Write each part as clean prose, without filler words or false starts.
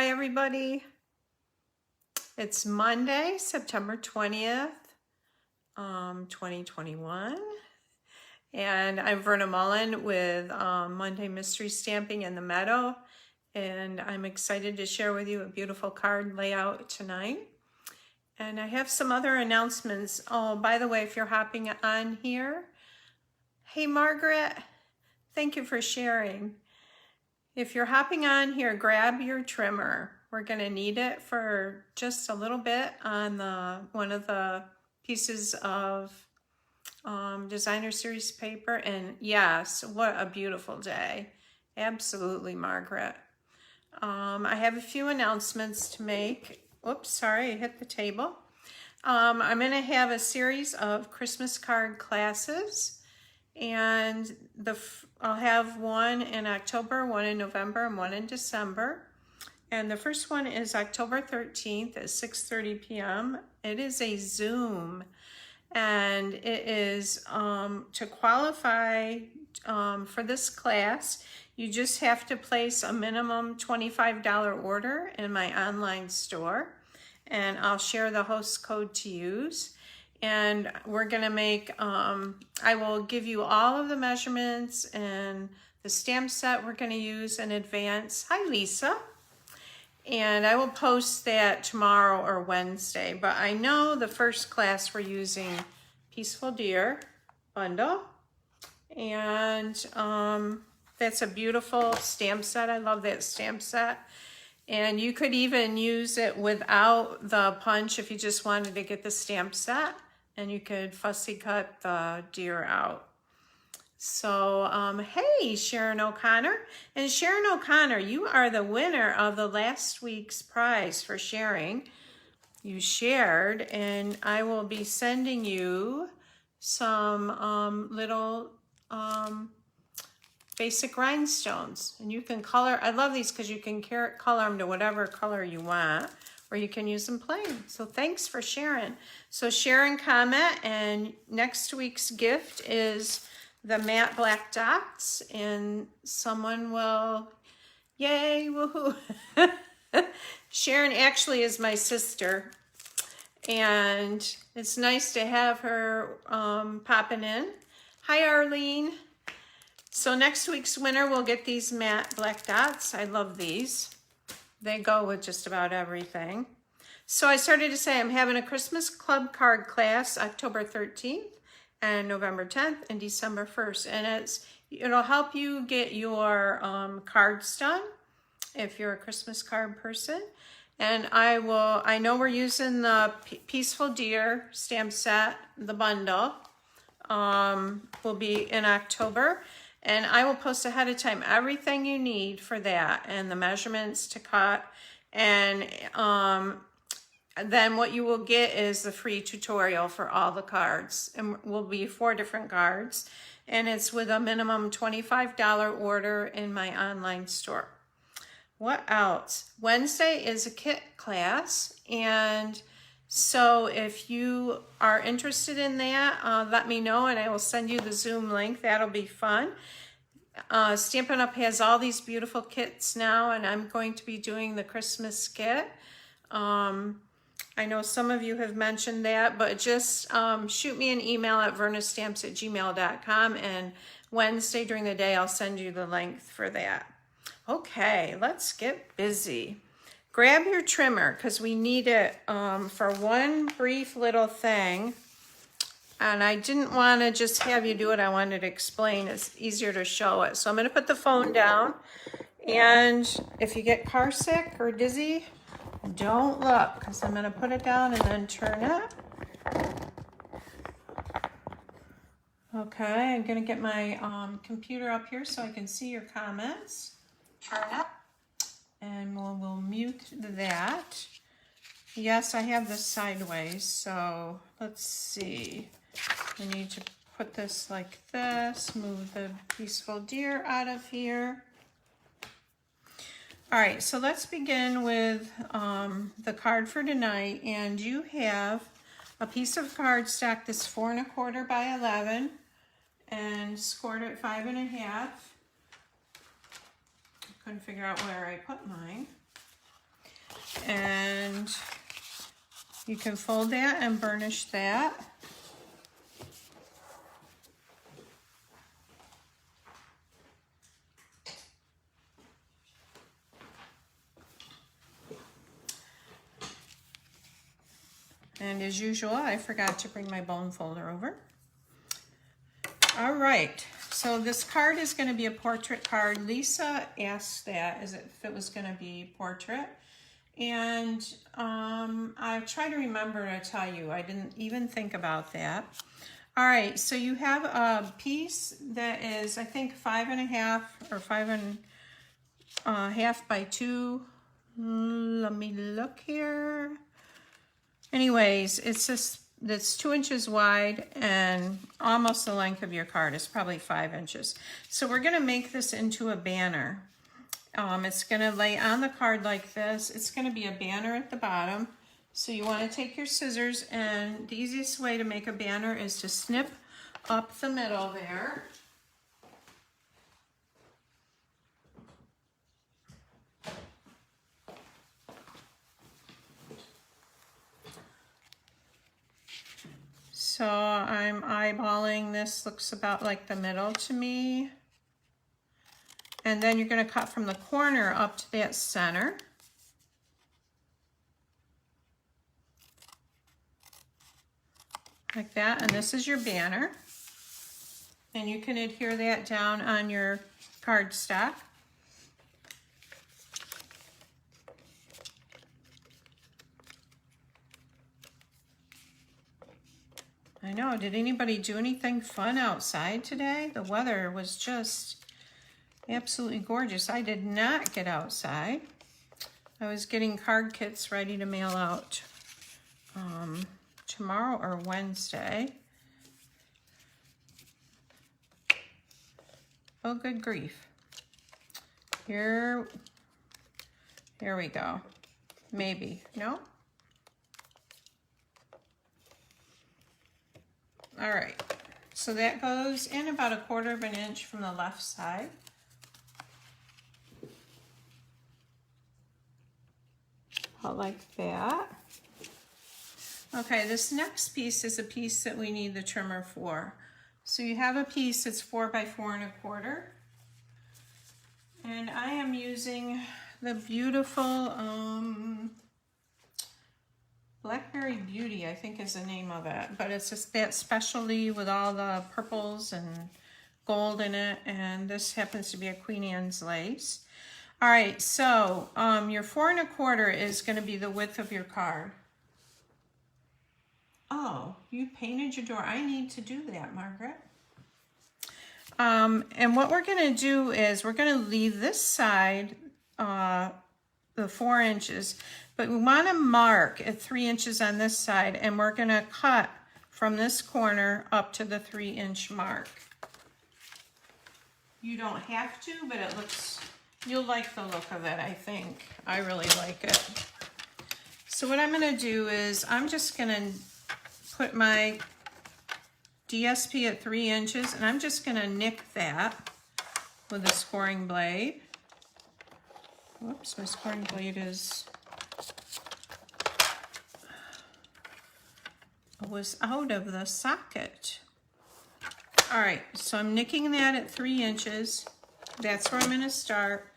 Hi everybody. It's Monday, September 20th, 2021. And I'm Verna Mullen with Monday Mystery Stamping in the Meadow. And I'm excited to share with you a beautiful card layout tonight. And I have some other announcements. Oh, by the way, if you're hopping on here, hey Margaret, thank you for sharing. If you're hopping on here, grab your trimmer. We're going to need it for just a little bit on one of the pieces of designer series paper. And yes, what a beautiful day. Absolutely, Margaret. I have a few announcements to make. Oops, sorry, I hit the table. I'm going to have a series of Christmas card classes. And I'll have one in October, one in November, and one in December. And the first one is October 13th at 6:30 p.m. It is a Zoom. And it is to qualify for this class, you just have to place a minimum $25 order in my online store. And I'll share the host code to use. And we're going to make, I will give you all of the measurements and the stamp set we're going to use in advance. Hi, Lisa. And I will post that tomorrow or Wednesday. But I know the first class we're using Peaceful Deer bundle. And that's a beautiful stamp set. I love that stamp set. And you could even use it without the punch if you just wanted to get the stamp set. And you could fussy cut the deer out. So, hey, Sharon O'Connor. And Sharon O'Connor, you are the winner of the last week's prize for sharing. You shared, and I will be sending you some little basic rhinestones. And you can color, I love these because you can color them to whatever color you want. Or you can use them plain. So thanks for sharing. So share and comment, and next week's gift is the matte black dots, and someone will, yay, woohoo. Sharon actually is my sister, and it's nice to have her popping in. Hi, Arlene. So next week's winner will get these matte black dots. I love these. They go with just about everything. So I started to say I'm having a Christmas club card class October 13th and November 10th and December 1st. And it'll help you get your cards done if you're a Christmas card person. And I know we're using the Peaceful Deer stamp set, the bundle, will be in October. And I will post ahead of time everything you need for that and the measurements to cut. And then what you will get is the free tutorial for all the cards. And will be 4 different cards. And it's with a minimum $25 order in my online store. What else? Wednesday is a kit class. And so if you are interested in that, let me know and I will send you the Zoom link. That'll be fun. Stampin' Up! Has all these beautiful kits now, and I'm going to be doing the Christmas kit. I know some of you have mentioned that, but just shoot me an email at vernastamps@gmail.com, and Wednesday during the day I'll send you the link for that. Okay, let's get busy. Grab your trimmer because we need it for one brief little thing. And I didn't want to just have you do it. I wanted to explain. It's easier to show it. So I'm going to put the phone down. And if you get car sick or dizzy, don't look because I'm going to put it down and then turn it. Okay, I'm going to get my computer up here so I can see your comments. Turn it. And we'll mute that. Yes, I have this sideways, so let's see. We need to put this like this, move the Peaceful Deer out of here. All right, so let's begin with the card for tonight. And you have a piece of cardstock that's 4 1/4 by 11 and scored at 5 1/2. Couldn't figure out where I put mine. And you can fold that and burnish that. And as usual, I forgot to bring my bone folder over. All right, so this card is going to be a portrait card. Lisa asked that as if it was going to be portrait. And I try to remember to tell you, I didn't even think about that. All right, so you have a piece that is, I think, 5.5 or 5.5 by 2. Let me look here. Anyways, it's 2 inches wide and almost the length of your card. It's probably 5 inches. So we're gonna make this into a banner. It's gonna lay on the card like this. It's gonna be a banner at the bottom. So you wanna take your scissors, and the easiest way to make a banner is to snip up the middle there. So I'm eyeballing this, looks about like the middle to me. And then you're going to cut from the corner up to that center. Like that, and this is your banner. And you can adhere that down on your cardstock. I know, did anybody do anything fun outside today? The weather was just absolutely gorgeous. I did not get outside. I was getting card kits ready to mail out tomorrow or Wednesday. Oh, good grief. Here we go. Maybe, no? All right, so that goes in about 1/4 inch from the left side. About like that. Okay, this next piece is a piece that we need the trimmer for. So you have a piece that's 4 by 4.25. And I am using the beautiful Blackberry Beauty, I think is the name of it. But it's just that specialty with all the purples and gold in it. And this happens to be a Queen Anne's lace. All right, so your 4.25 is going to be the width of your card. Oh, you painted your door. I need to do that, Margaret. And what we're going to do is we're going to leave this side the 4 inches, but we want to mark at 3 inches on this side, and we're going to cut from this corner up to the 3-inch mark. You don't have to, but it looks, you'll like the look of it, I think. I really like it. So what I'm going to do is I'm just going to put my DSP at 3 inches, and I'm just going to nick that with a scoring blade. Whoops, my scoring blade was out of the socket. All right, so I'm nicking that at 3 inches. That's where I'm going to start.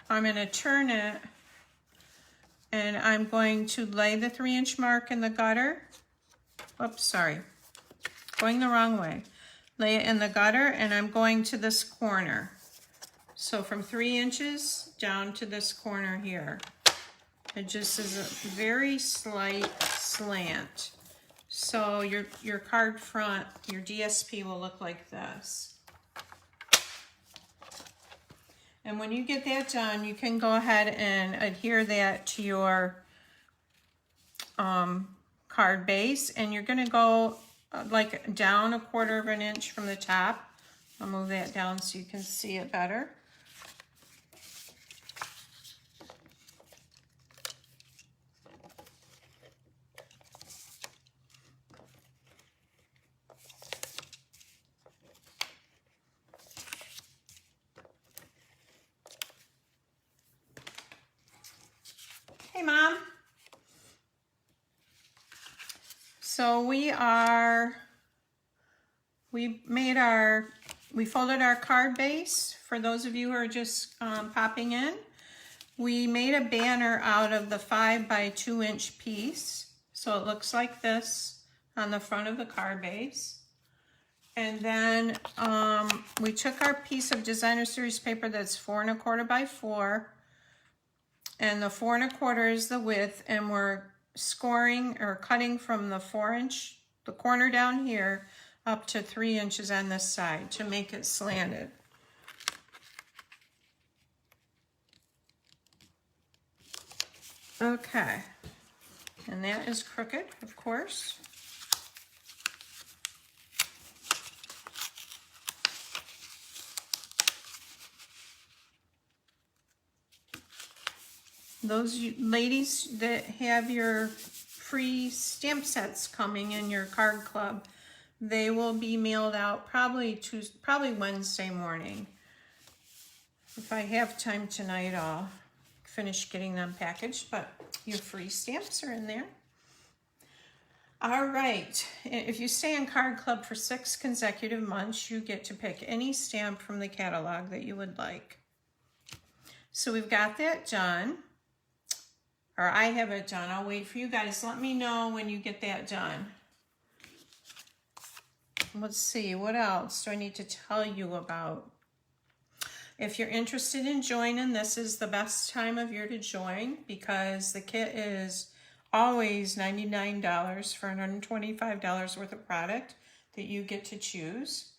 I'm going to turn it, and I'm going to lay the 3-inch mark in the gutter. Oops, sorry, going the wrong way. Lay it in the gutter, and I'm going to this corner. So from 3 inches down to this corner here. It just is a very slight slant. So your card front, your DSP will look like this. And when you get that done, you can go ahead and adhere that to your card base. And you're gonna go like down 1/4 inch from the top. I'll move that down so you can see it better. Hey, Mom. So we folded our card base. For those of you who are just popping in, we made a banner out of the 5 by 2 inch piece. So it looks like this on the front of the card base. And then we took our piece of designer series paper that's 4 1/4 by 4. And the 4 1/4 is the width, and we're scoring or cutting from the 4 inch, the corner down here, up to 3 inches on this side to make it slanted. Okay, and that is crooked, of course. Those ladies that have your free stamp sets coming in your card club, they will be mailed out probably Wednesday morning. If I have time tonight, I'll finish getting them packaged, but your free stamps are in there. All right, if you stay in Card Club for 6 consecutive months, you get to pick any stamp from the catalog that you would like. So we've got that done. Or I have it done. I'll wait for you guys. Let me know when you get that done. Let's see, what else do I need to tell you about? If you're interested in joining, this is the best time of year to join because the kit is always $99 for $125 worth of product that you get to choose.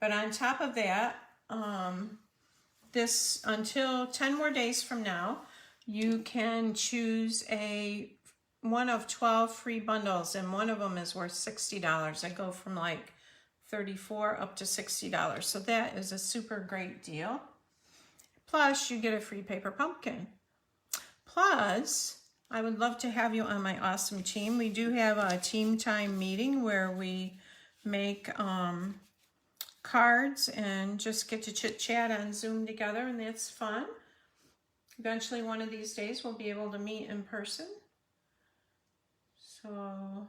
But on top of that, this until 10 more days from now, you can choose one of 12 free bundles, and one of them is worth $60. I go from like $34 up to $60. So that is a super great deal. Plus, you get a free paper pumpkin. Plus, I would love to have you on my awesome team. We do have a team time meeting where we make cards and just get to chit chat on Zoom together, and that's fun. Eventually, one of these days, we'll be able to meet in person. So,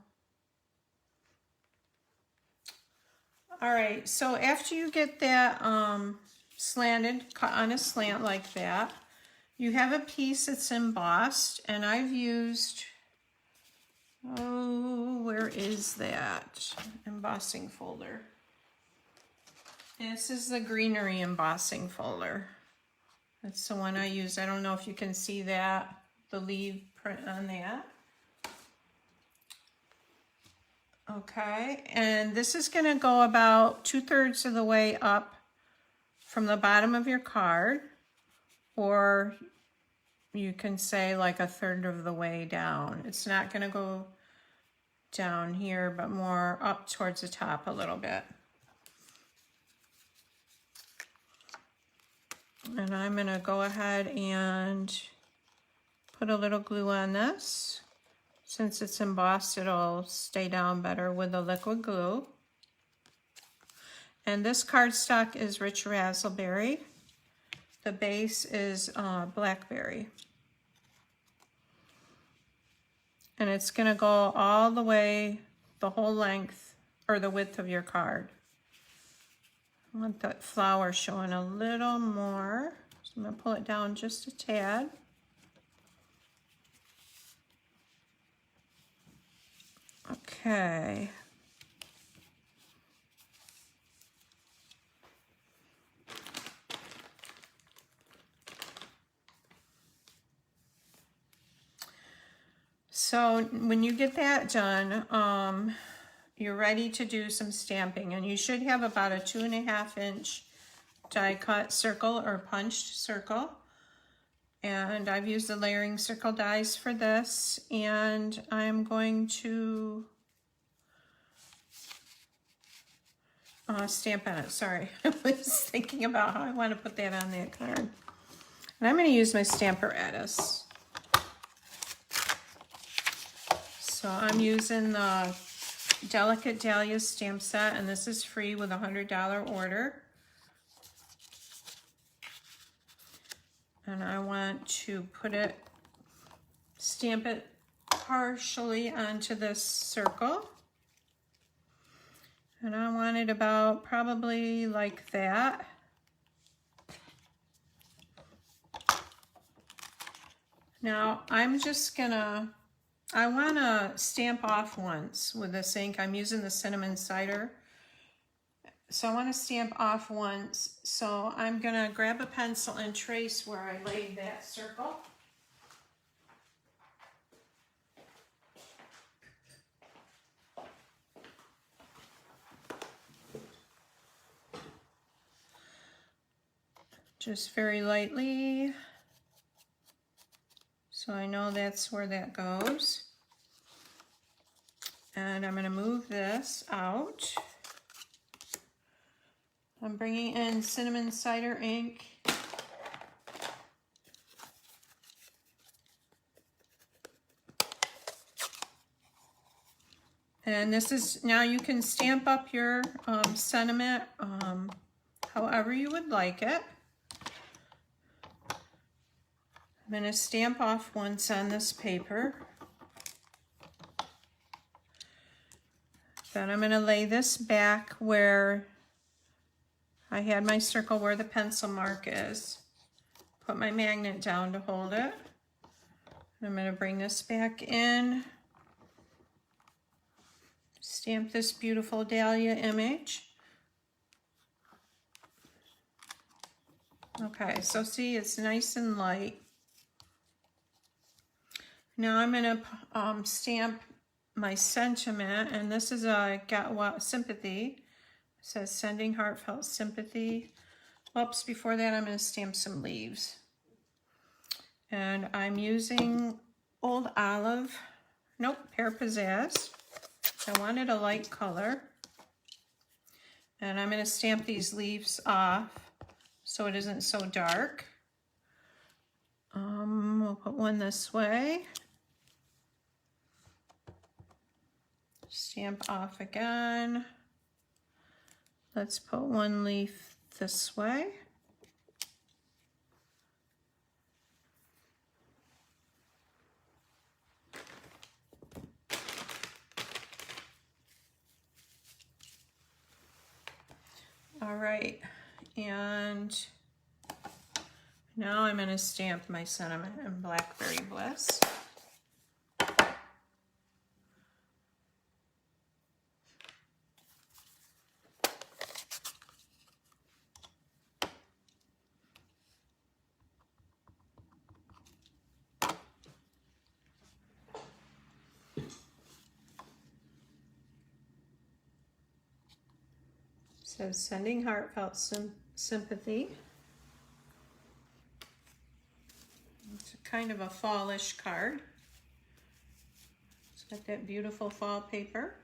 all right. So after you get that slanted, cut on a slant like that, you have a piece that's embossed, and I've used, where is that embossing folder? This is the greenery embossing folder. That's the one I use. I don't know if you can see that, the leaf print on that. Okay, and this is going to go about 2/3 of the way up from the bottom of your card, or you can say like 1/3 of the way down. It's not going to go down here, but more up towards the top a little bit. And I'm going to go ahead and put a little glue on this. Since it's embossed, it'll stay down better with the liquid glue. And this cardstock is Rich Razzleberry. The base is Blackberry. And it's going to go all the way, the whole length, or the width of your card. I want that flower showing a little more. So I'm going to pull it down just a tad. Okay. So when you get that done, you're ready to do some stamping, and you should have about a 2.5 inch die cut circle or punched circle. And I've used the layering circle dies for this, and I'm going to stamp on it. Sorry, I was thinking about how I want to put that on that card. And I'm going to use my Stamparatus. So I'm using the Delicate Dahlia stamp set, and this is free with a $100 order. And I want to stamp it partially onto this circle. And I want it about probably like that. Now I'm just gonna, I wanna stamp off once with this ink. I'm using the Cinnamon Cider. So I wanna stamp off once. So I'm gonna grab a pencil and trace where I laid that circle. Just very lightly. So I know that's where that goes. And I'm going to move this out. I'm bringing in Cinnamon Cider ink. And this is, now you can stamp up your sentiment however you would like it. I'm going to stamp off once on this paper. Then I'm going to lay this back where I had my circle where the pencil mark is. Put my magnet down to hold it. I'm going to bring this back in. Stamp this beautiful dahlia image. Okay, so see, it's nice and light. Now I'm going to stamp my sentiment, and this is a sympathy. It says sending heartfelt sympathy. Oops, before that I'm going to stamp some leaves. And I'm using Old Olive, nope, Pear Pizzazz. I wanted a light color. And I'm going to stamp these leaves off so it isn't so dark. We'll put one this way. Stamp off again. Let's put one leaf this way. All right, and now I'm going to stamp my sentiment in Blackberry Bliss. Says sending heartfelt sympathy. It's kind of a fallish card. It's got that beautiful fall paper.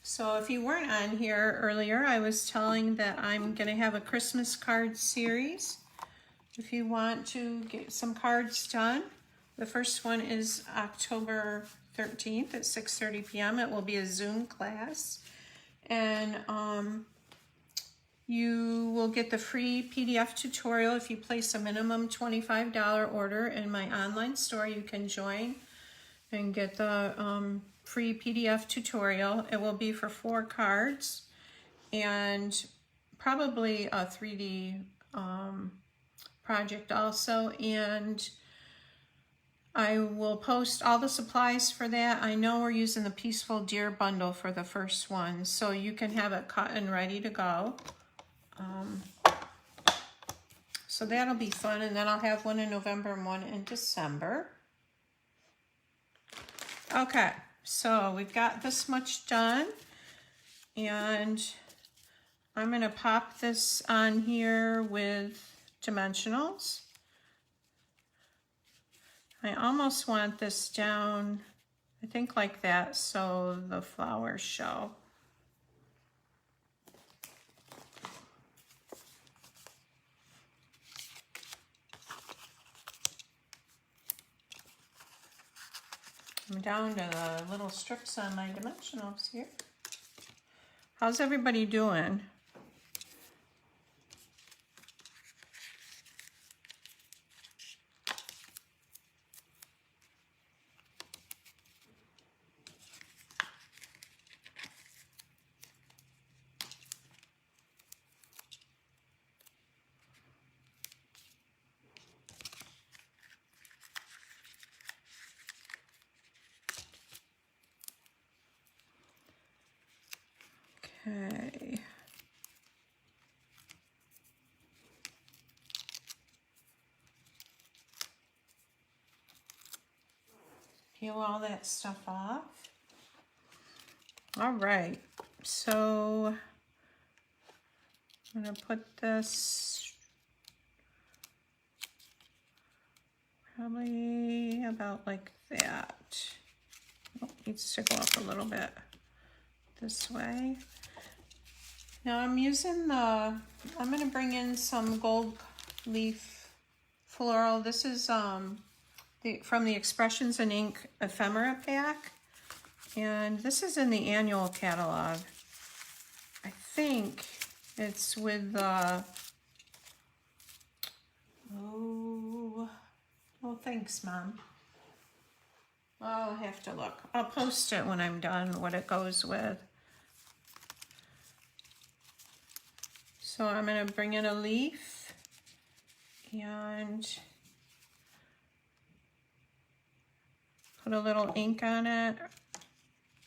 So if you weren't on here earlier, I was telling that I'm going to have a Christmas card series. If you want to get some cards done, the first one is October 13th at 6:30 p.m. It will be a Zoom class. And you will get the free PDF tutorial if you place a minimum $25 order in my online store. You can join and get the free PDF tutorial. It will be for 4 cards and probably a 3D project also. And I will post all the supplies for that. I know we're using the Peaceful Deer bundle for the first one, so you can have it cut and ready to go. So that'll be fun, and then I'll have one in November and one in December. Okay, so we've got this much done, and I'm going to pop this on here with dimensionals. I almost want this down, I think like that, so the flowers show. I'm down to the little strips on my dimensionals here. How's everybody doing? peel all that stuff off. All right, so I'm gonna put this probably about like that. Oh, needs to go up a little bit this way. Now I'm using I'm gonna bring in some gold leaf floral. This is from the Expressions in Ink ephemera pack. And this is in the annual catalog. I think it's with oh, thanks, Mom. I'll have to look. I'll post it when I'm done, what it goes with. So I'm gonna bring in a leaf and put a little ink on it,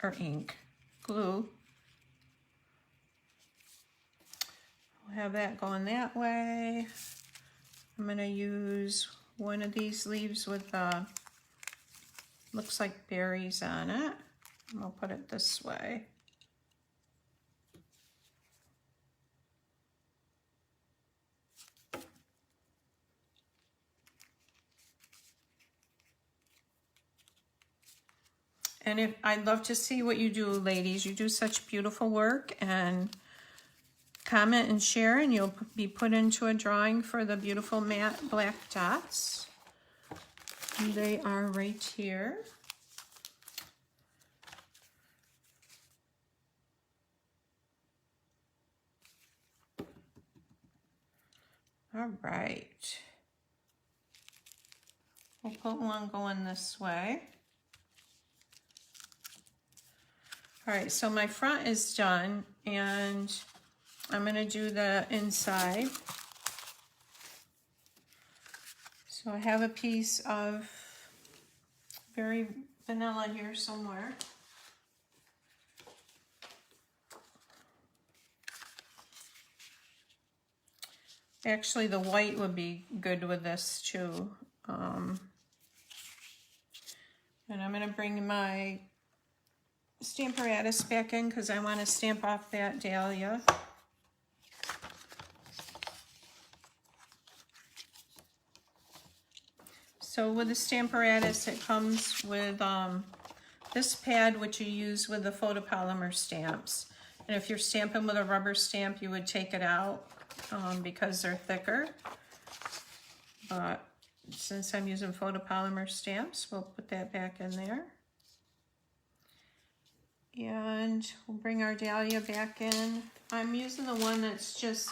or glue. We'll have that going that way. I'm gonna use one of these leaves with looks like berries on it. And I'll put it this way. And I'd love to see what you do, ladies. You do such beautiful work, and comment and share, and you'll be put into a drawing for the beautiful matte black dots. And they are right here. All right. We'll put one going this way. All right, so my front is done, and I'm gonna do the inside. So I have a piece of very vanilla here somewhere. Actually, the white would be good with this too. And I'm gonna bring my Stamparatus back in because I want to stamp off that dahlia. So with the Stamparatus, it comes with this pad, which you use with the photopolymer stamps. And if you're stamping with a rubber stamp, you would take it out because they're thicker. But since I'm using photopolymer stamps, we'll put that back in there. And we'll bring our dahlia back in. I'm using the one that's just,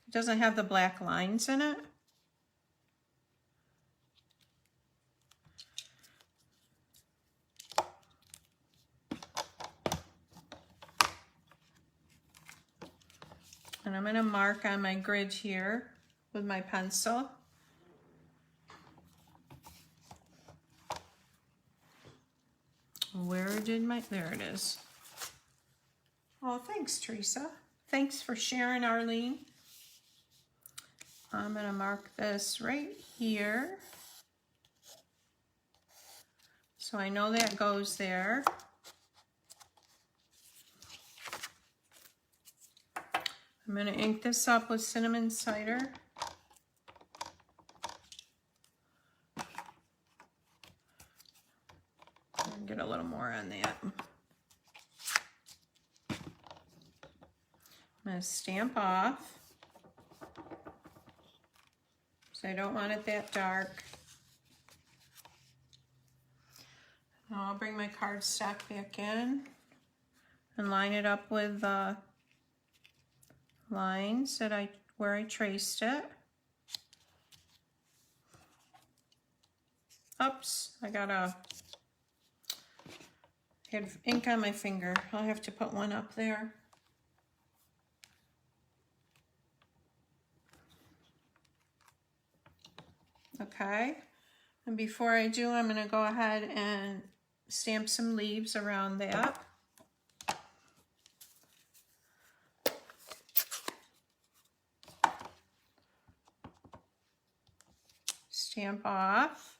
doesn't have the black lines in it. And I'm gonna mark on my grid here with my pencil. There it is. Oh, thanks, Teresa. Thanks for sharing, Arlene. I'm gonna mark this right here. So I know that goes there. I'm gonna ink this up with Cinnamon Cider. Get a little more on that. I'm going to stamp off. So I don't want it that dark. Now I'll bring my cardstock back in and line it up with the lines that where I traced it. Oops, I had ink on my finger. I'll have to put one up there. Okay, and before I do, I'm going to go ahead and stamp some leaves around that. Stamp off.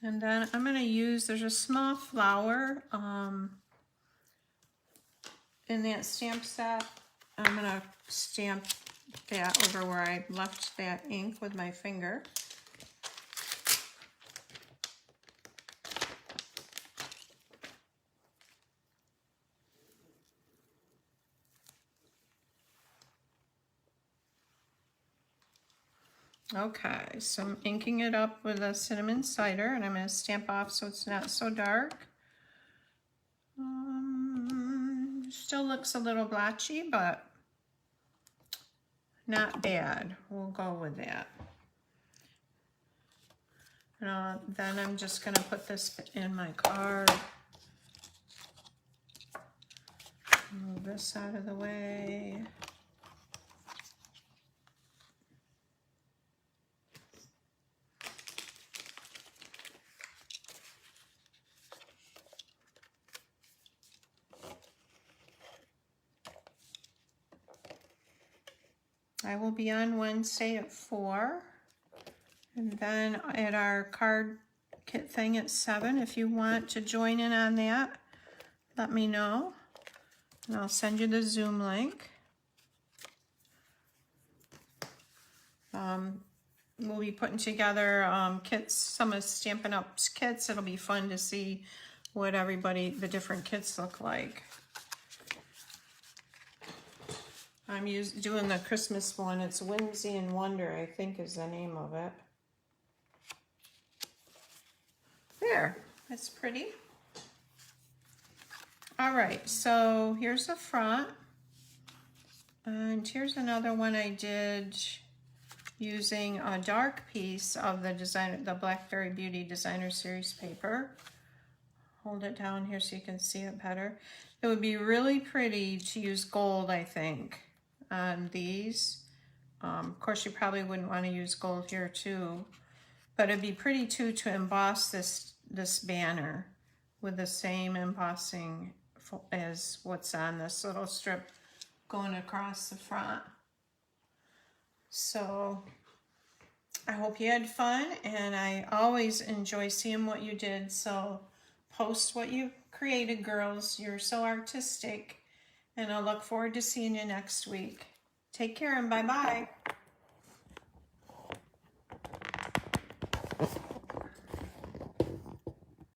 And then I'm going to use, there's a small flower in that stamp set. I'm going to stamp that over where I left that ink with my finger. Okay, so I'm inking it up with a Cinnamon Cider, and I'm going to stamp off so it's not so dark. Still looks a little blotchy, but not bad. We'll go with that. Then I'm just going to put this in my card. Move this out of the way. I will be on Wednesday at 4, and then at our card kit thing at 7. If you want to join in on that, let me know, and I'll send you the Zoom link. We'll be putting together kits, some of Stampin' Up's kits. It'll be fun to see what the different kits look like. I'm doing the Christmas one. It's Whimsy and Wonder, I think is the name of it. There, that's pretty. All right, so here's the front. And here's another one I did using a dark piece of the Blackberry Beauty Designer Series paper. Hold it down here so you can see it better. It would be really pretty to use gold, I think, on these. Of course, you probably wouldn't want to use gold here too, but it'd be pretty too to emboss this banner with the same embossing as what's on this little strip going across the front. So I hope you had fun, and I always enjoy seeing what you did. So post what you created, girls. You're so artistic. And I'll look forward to seeing you next week. Take care and bye-bye.